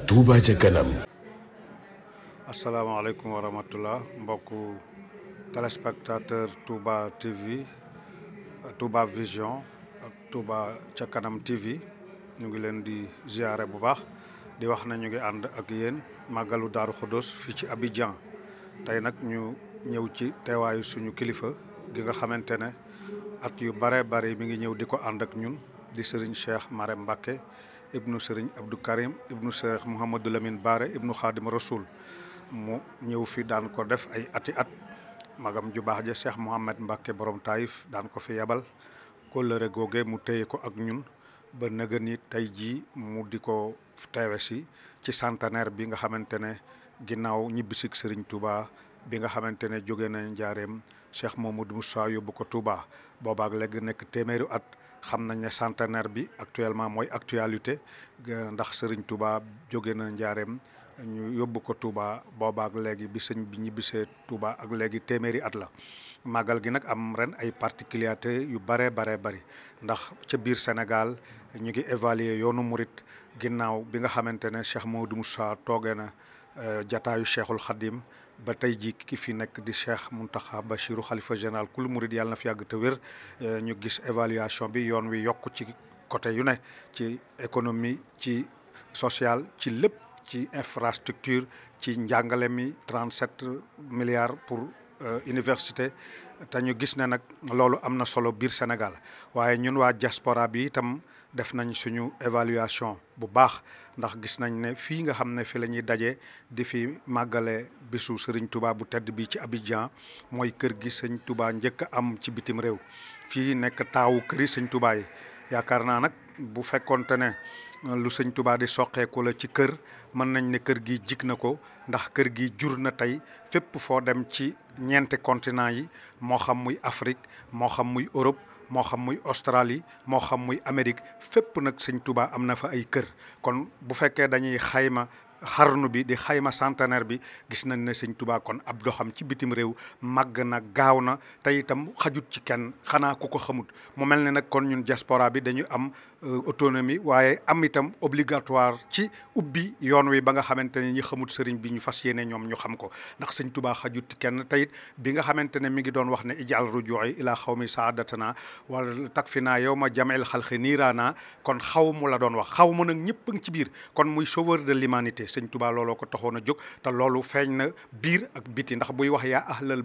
Touba ca kanam. asalaamaaleykum wa rahmatullah mbokku téléspectateur Touba TV Touba Vision ak Touba ca kanam TV ñu ngi leen di ziare bu baax di wax na ñu ngi ànd ak yéen màggalu Daaru Xudoos fii ci Abidjan tey nag ñu ñëw ci teewaayu suñu kilifa gi nga xamante ne at yu bare bare mi ngi ñëw di ko ànd ak ñun di Serigne Cheikh Marème Mbacké ibnu Serigne Abdou Karim ibnu Cheikh Mouhamadou Lamine Bare ibnu Khadim Rasoul mu ñëw fi daan ko def ay ati at magam ju baax ja Cheikh Mouhamed Mbacké borom Taïf daan ko fi yebal kóllëre googe mu téye ko ak ñun ba nëga ni tey jii mu di ko teewe si ci centenaire bi nga xamante ne ginnaaw ñibbisig Serigne Touba bi nga xamante ne jóge na njaareem Cheikh Mamadou Moussa yóbbu ko Touba boobaak léegi nekk téeméeri at xam nañ ne centenaire bi actuellement mooy actualité ndax Serigne Touba jóge na njaareem ñu yóbbu ko Touba boobaak léegi bi sëñ bi ñibbisee Touba ak léegi téeméeri at la màggal gi nag am ren ay particularité yu bare bari ndax ca biir Sénégal ñu ngi évaluer yoonu murit ginnaaw bi nga xamante ne Cheikh Mamadou Moussa toogee na jataayu Cheikhul Khadim ba tey jii ki fi nekk di Cheikh Mountakha Bachirou xalifa général kul murid yàlla na fi yàgg te wér ñu gis évaluation bi yoon wi yokk ci côté yu ne ci économie ci social ci lépp ci infrastructure ci njàngale mi 37 milliards pour université te ñu gis ne nag loolu am na solo biir Sénégal waaye ñun waa diaspora bi itam def nañ suñu évaluation bu baax ndax gis nañ ne fii nga xam ne fi la ñuy daje di fi màggale bisu Serigne Touba bu tedd bi ci Abidjan mooy kër gi sëñ Touba njëkk a am ci bitim réew fii nekk taawu këri sëñ Touba yi yaakaar naa nag bu fekkoonte ne lu sëñ Touba di soqeeku la ci kër mën nañ ne kër gi jig na ko ndax kër gi jur na tey fépp foo dem ci ñeenti continent yi moo xam muy Afrique moo xam muy Europe moo xam muy Australie moo xam muy Amérique fépp nag sëñ Touba am na fa ay kër kon bu fekkee dañuy xayma xarnu bi di xayma centenaire bi gis nañ ne sëñ Touba kon ab doxam ci bitim réew màgg na gaaw na te itam xajut ci kenn xanaa ku ko xamut mu mel ne nag kon ñun diaspora bi dañu am autonomie waaye am itam obligatoire ci ubbi yoon wi ba nga xamante ne ñi xamut sëriñ bi ñu fas yéene ñoom ñu xam ko ndax sëñ Touba xajut ci kenn te it bi nga xamante ne mi ngi doon wax ne ijal ruju'i ila xawmi saadatana wala takfina yawma jam'il xalqi niiraana kon xaw mu la doon wax xaw mu nag ñëpp a ngi ci biir kon muy sauveur de l'humanité sëñ Touba looloo ko taxoon a jóg te loolu feeñ na biir ak biti ndax buy wax yaa ahlal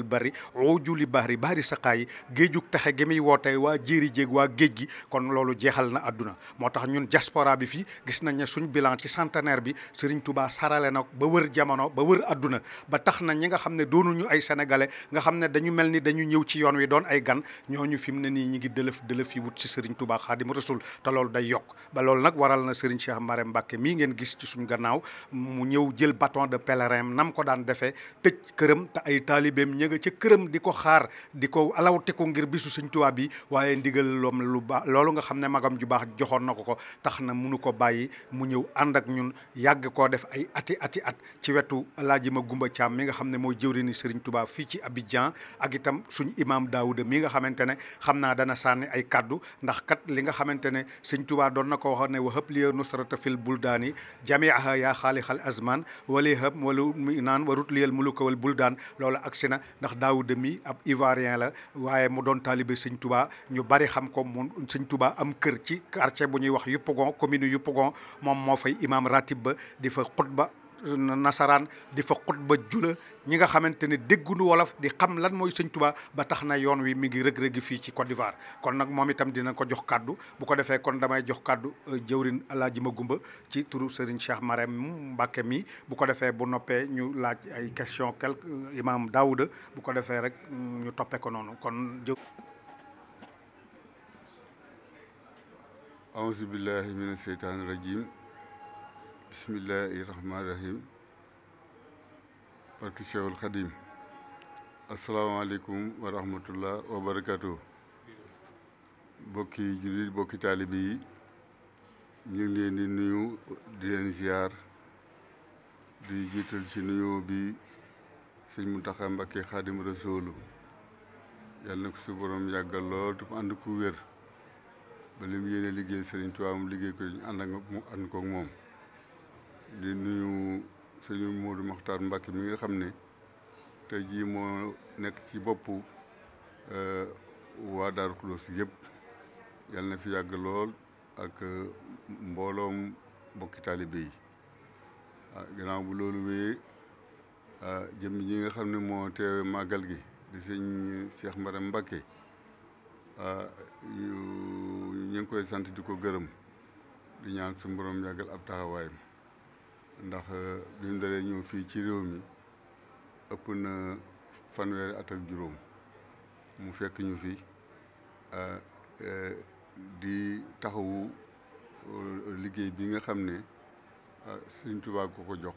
bari ujuli bahri saqaayi géejug texe gi muy woote waa jéeri jéeg waa géej gi kon loolu jeexal na àdduna moo tax ñun diaspora bi fii gis nañ ne suñ bilan ci centenaire bi Serigne Touba sarale na ba wër jamono ba wër àdduna ba tax na ñi nga xam ne doonuñu ay sénégalais nga xam ne dañu mel ni dañu ñëw ci yoon wi doon ay gan ñooñu fi mu ne nii ñi ngi dëlëf yi wut ci Serigne Touba Khadim Rasoul te loolu day yokk ba loolu nag waral na Serigne Cheikh Marème Mbacké mii ngeen gis ci suñ gannaaw mu ñëw jël bâton de pèlerin nam ko daan defee tëj këram te ay taalibeem ña nga ca këram di ko xaar di ko alawteku ngir bisu Sëñ Tuubaa bi waaye ndigal loom lu baax loolu nga xam ne magam ju baax joxoon na ko tax na munu ko bàyyi mu ñëw ànd ak ñun yàgg koo def ay ati at ci wetu Alaaji Magumba Caam mi nga xam ne mooy jëwriñu Sëriñ Tuubaa fii ci Abidjan ak itam suñ imam Daouda mi nga xamante ne xam naa dana sànni ay kaddu ndax kat li nga xamante ne Sëñ Tuubaa doon na ko waxoon ne wa hab liya nusrata fil buldaani jamiaha yaa xaalixal azman wali hab wala mu naan warut liyal muluka wal buldaan loolu agsi na ndax Daouda mi ab ivoirien la waaye mu doon taalibe Sëñ Touba ñu bari xam ko mu Sëñ Touba am kër ci quartier bu ñuy wax Yopougon commune Yopougon moom moo fay imam ratib ba di fa xutba nasaraan di fa xutba jula ñi nga xamante ne dégguñu wolof di xam lan mooy Sëñ Touba ba tax na yoon wi mi ngi rëg-rëgi fii ci Côte d'Ivoire kon nag moom itam dina ko jox kaddu bu ko defee kon damay jox kaddu jëwrin Alaaji Magumba ci turu Serigne Cheikh Marème Mbacké mi bu ko defee bu noppee ñu laaj ay question quelque imam Daouda bu ko defee rek ñu toppee ko noonu kon jëw aouzu billahi mina sheytaani rajim bismillahi rahmaani rahim barki Cheikhul Khadim asalaamaaleykum wa rahmatullah wa barakatuh bokki jullit bokki taalibe yi ñu ngi leen di nuyu di leen ziar di jiital ci nuyu bi sëñ Mountakha Mbacké Khadim Rasoul yàlla na ko si borom yàggal lool te mu ànd ku wér ba li mu yéene liggéey Serigne Touba mu liggéey ko ñu ànd koog moom. di nuyu sëñ Modou Makhtar Mbacké mi nga xam ne tey jii moo nekk ci boppu waa Darou Khoudoss yëpp yàlla na fi yàgg lool ak mbooloom mbokki taalibe yi. gannaaw bu loolu wéyee jëm ji nga xam ne moo teewe màggal gi di sëñ Cheikh Maram Mbacké ñu ngi koy sant di ko gërëm di ñaan su borom yàggal ab taxawaayam ndax bi mu dalee ñëw fii ci réew mi ëpp na fanweeri at ak juróom mu fekk ñu fi di taxawu liggéey bi nga xam ne Sëriñ Tuubaa ko jox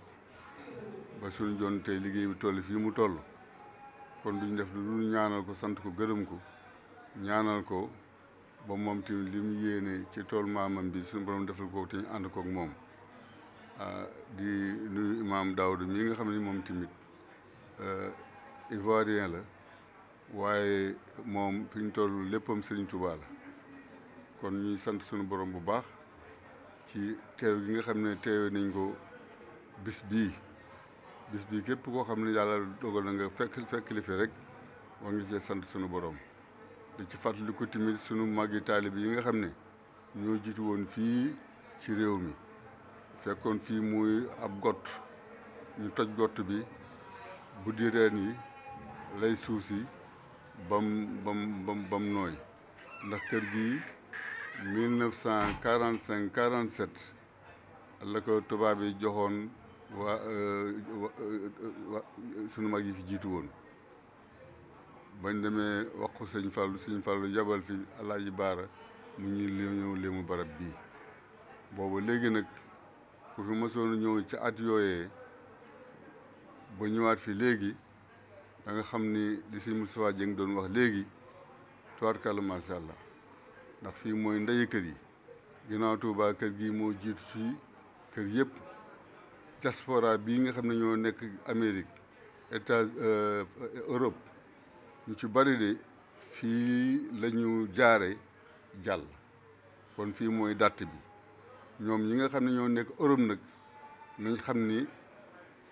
ba suñu joon tey liggéey bi toll fii mu toll kon duñ def lu dul ñaanal ko sant ko gërëm ko ñaanal ko ba moom tamit li mu yéene ci tool maamam bi suñu borom defal ko te ñu ànd koog moom. di nuyu imaam Daouda mi nga xam ne moom tamit ivoirien la waaye moom fi ñu toll léppam Sëriñ Tuubaa la kon ñuy sant suñu borom bu baax ci teew gi nga xam ne teewe nañ ko bis bii képp koo xam ne yàlla dogal na nga fekk li fi rek war nga cee sant suñu borom di ci fàttali ko tamit sunu màggi taalib yi nga xam ne ñoo jiitu woon fii ci réew mi fekkoon fii muy ab gott ñu toj gott bi buddi reen yi lay suuf si bam nooy ndax kër gi 1945 47 la ko tubaab yi joxoon waa sunu mag yi fi jiitu woon bañ demee wax ko sëñ Fallu yabal fi Alaaji Baara mu ñuy ñëw léemu barab bii boobu léegi nag ku fi mësoon ñëw ci at yooyee ba ñëwaat fi léegi da nga xam ni li sëñ Moustapha Dieng doon wax léegi tubaarkàlla macha allah ndax fii mooy ndeyi kër yi ginnaaw Touba kër gi moo jiitu ci kër yëpp diaspora bii nga xam ne ñoo nekk Amérique Europe ñu ci bari de fii la ñu jaare jàll kon fii mooy dàtt bi ñoom ñi nga xam ne ñoo nekk Europe nag nañ xam ni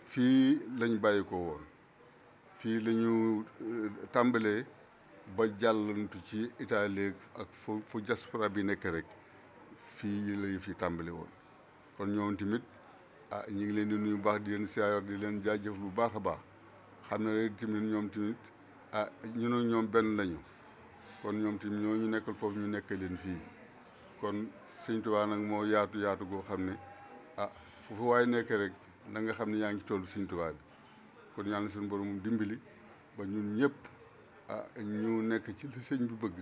fii lañ bàyyi ko woon fii la ñu tàmbalee ba jàllantu ci Italie ak fu diaspora bi nekk rek fii la fi tàmbale woon kon ñoom tamit ñu ngi leen di nuyu baax di leen siyaar di leen jaajëf bu baax a baax xam ne rek tamit ñoom tamit ñu ne ñoom benn lañu kon ñoom tamit ñoo ñu nekkal foofu ñu nekk leen fii kon Sëñ Tuubaa nag moo yaatu goo xam ne foofu waaye nekk rek na nga xam ne yaa ngi ci tollu Sëñ Tuubaa bi kon yàlla suñu borom dimbali ba ñun ñëpp ñu nekk ci la sëñ bi bëgg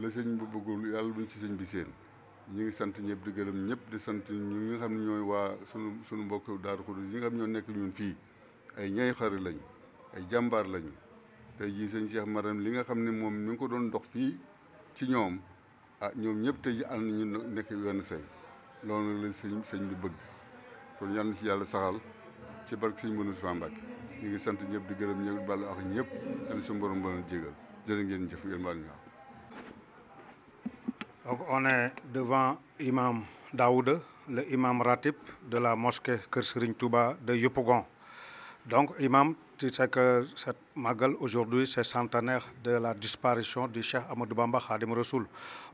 la sëñ bi bëggul yàlla buñ ci sëñ bi seen ñu ngi sant ñëpp di gërëm ñëpp di sant ñu nga xam ne ñooy waa sunu mbokk Daaru Xudoos yi nga xam ñoo nekk ñun fii ay ñay xari lañu ay jàmbaar lañu tey jii sëñ Cheikh Maram li nga xam ne moom mi ngi ko doon dox fii ci ñoom ñoom ñëpp tey ji ànd nañu nekk wenn say loolu la sëñ bi bëgg kon yàlla na ci yàlla saxal ci barke sëñ Moustapha Mbacké ñu ngi sant ñëpp di gërëm ñëpp bàllu ak ñëpp yàlla suñu borom ba jégal jërë ngeen jëf ngeen baal ñu. Donc on est devant Imam Daouda, le imam ratib de la mosquée Kër Serigne Touba de Yopougon. Donc Imam, tu sais que cette Magal aujourd'hui c'est centenaire de la disparition du Cheikh Ahmadou Bamba Khadim Rassoul.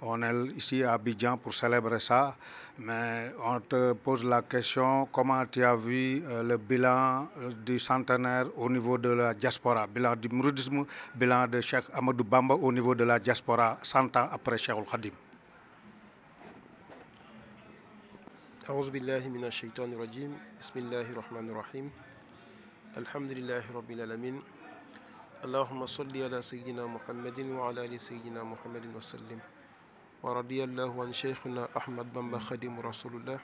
On est ici à Abidjan pour célébrer ça, mais on te pose la question, comment tu as vu le bilan du centenaire au niveau de la diaspora, bilan du mouridisme, bilan de Cheikh Ahmadou Bamba au niveau de la diaspora 100 ans après Cheikhoul Khadim? أعوذ بالله من الشيطان الرجيم بسم الله الرحمن الرحيم الحمد لله رب العالمين اللهم صل على سيدنا محمد وعلى آل سيدنا محمد وسلم ورضي الله عن شيخنا أحمد بن خادم رسول الله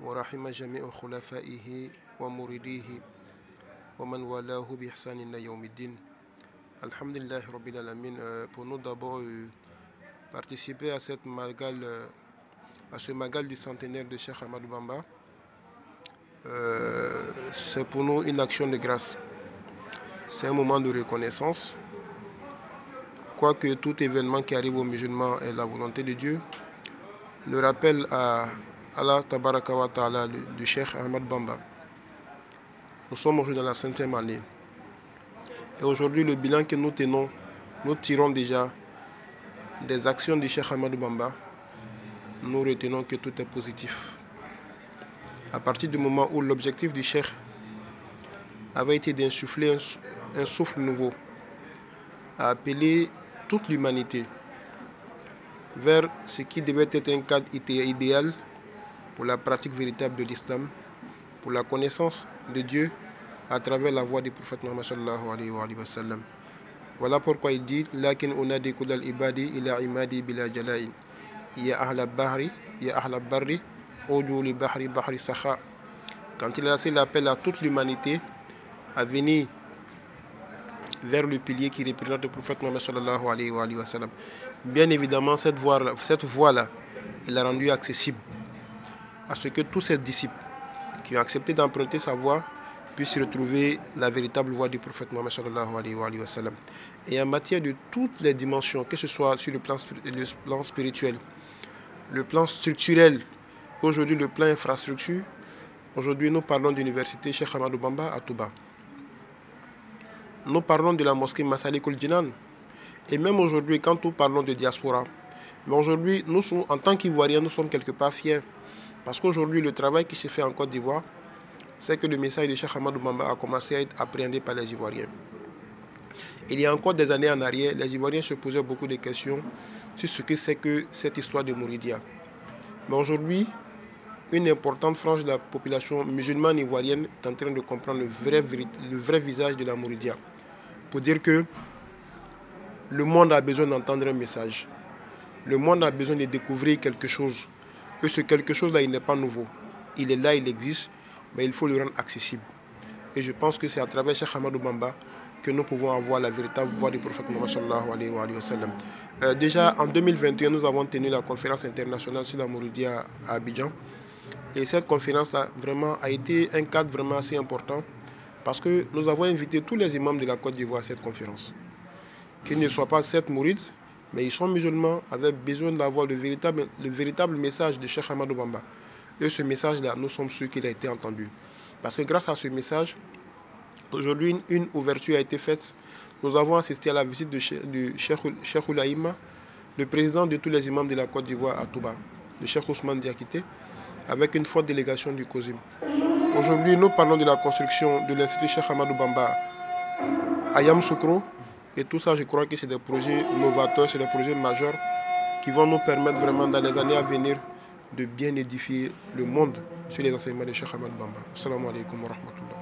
ورحم جميع خلفائه ومريديه ومن والاه بإحسان إلى يوم الدين الحمد لله رب العالمين. Pour nous d'abord participer à cette Magal à ce Magal du centenaire de Cheikh Ahmadou Bamba, c'est pour nous une action de grâce. C'est un moment de reconnaissance crois que tout événement qui arrive aux musulmans est la volonté de Dieu. Le rappel à Allah Tabaraka wa Ta'ala du Cheikh Ahmad Bamba. Nous sommes aujourd'hui dans la 5e année. Et aujourd'hui, le bilan que nous tirons déjà des actions du Cheikh Ahmad Bamba. Nous retenons que tout est positif. À partir du moment où l'objectif du Cheikh avait été d'insuffler un souffle nouveau, à appeler toute l'humanité vers ce qui devait être un cadre idéal pour la pratique véritable de l'islam, pour la connaissance de Dieu à travers la voie du prophète Muhammad sallallahu alayhi wa sallam. Voilà pourquoi il dit Lakin unadi kudal ibadi ila imadi bila jala'in. Ya ahla bahri, ya ahla barri, odu li bahri bahri sakha. Quand il a lancé l'appel à toute l'humanité à venir vers le pilier qui représente le prophète Muhammad sallallahu alayhi wa sallam. Bien évidemment, cette voie-là, il l'a rendue accessible à ce que tous ses disciples qui ont accepté d'emprunter sa voie puissent retrouver la véritable voie du prophète Muhammad sallallahu alayhi wa sallam. Et en matière de toutes les dimensions, que ce soit sur le plan spirituel, le plan structurel, aujourd'hui le plan infrastructure, aujourd'hui nous parlons d'université Cheikh Ahmadou Bamba à Touba. Nous parlons de la mosquée Massalikul Jinan. Et même aujourd'hui, quand nous parlons de diaspora, mais aujourd'hui, nous sommes, en tant qu'Ivoiriens, nous sommes quelque part fiers. Parce qu'aujourd'hui, le travail qui se fait en Côte d'Ivoire, c'est que le message de Cheikh Ahmadou Bamba a commencé à être appréhendé par les Ivoiriens. Il y a encore des années en arrière, les Ivoiriens se posaient beaucoup de questions sur ce que c'est que cette histoire de Mouridia. Mais aujourd'hui, une importante frange de la population musulmane ivoirienne est en train de comprendre le vrai visage de la Mouridia. Pour dire que le monde a besoin d'entendre un message. Le monde a besoin de découvrir quelque chose. Et ce quelque chose-là, il n'est pas nouveau. Il est là, il existe, mais il faut le rendre accessible. Et je pense que c'est à travers Cheikh Ahmadou Bamba que nous pouvons avoir la véritable voix du prophète Muhammad sallallahu alayhi wa sallam. Déjà en 2021, nous avons tenu la conférence internationale sur la Mouridia à Abidjan. Et cette conférence-là vraiment a été un cadre vraiment assez important parce que nous avons invité tous les imams de la Côte d'Ivoire à cette conférence. Qu'ils ne soient pas 7 mourides, mais ils sont musulmans, avaient besoin d'avoir le véritable message de Cheikh Ahmadou Bamba. Et ce message-là, nous sommes sûrs qu'il a été entendu. Parce que grâce à ce message, aujourd'hui, une ouverture a été faite. Nous avons assisté à la visite du Cheikh Oulaïma, le président de tous les imams de la Côte d'Ivoire à Touba, le Cheikh Ousmane Diakité, avec une forte délégation du COSIM. Aujourd'hui, nous parlons de la construction de l'Institut Cheikh Ahmadou Bamba à Yamoussoukro. Et tout ça, je crois que c'est des projets novateurs, c'est des projets majeurs qui vont nous permettre vraiment dans les années à venir de bien édifier le monde sur les enseignements de Cheikh Ahmadou Bamba. Assalamu alaikum wa rahmatullah.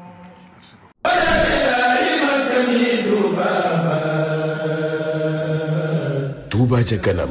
Touba ca kanam.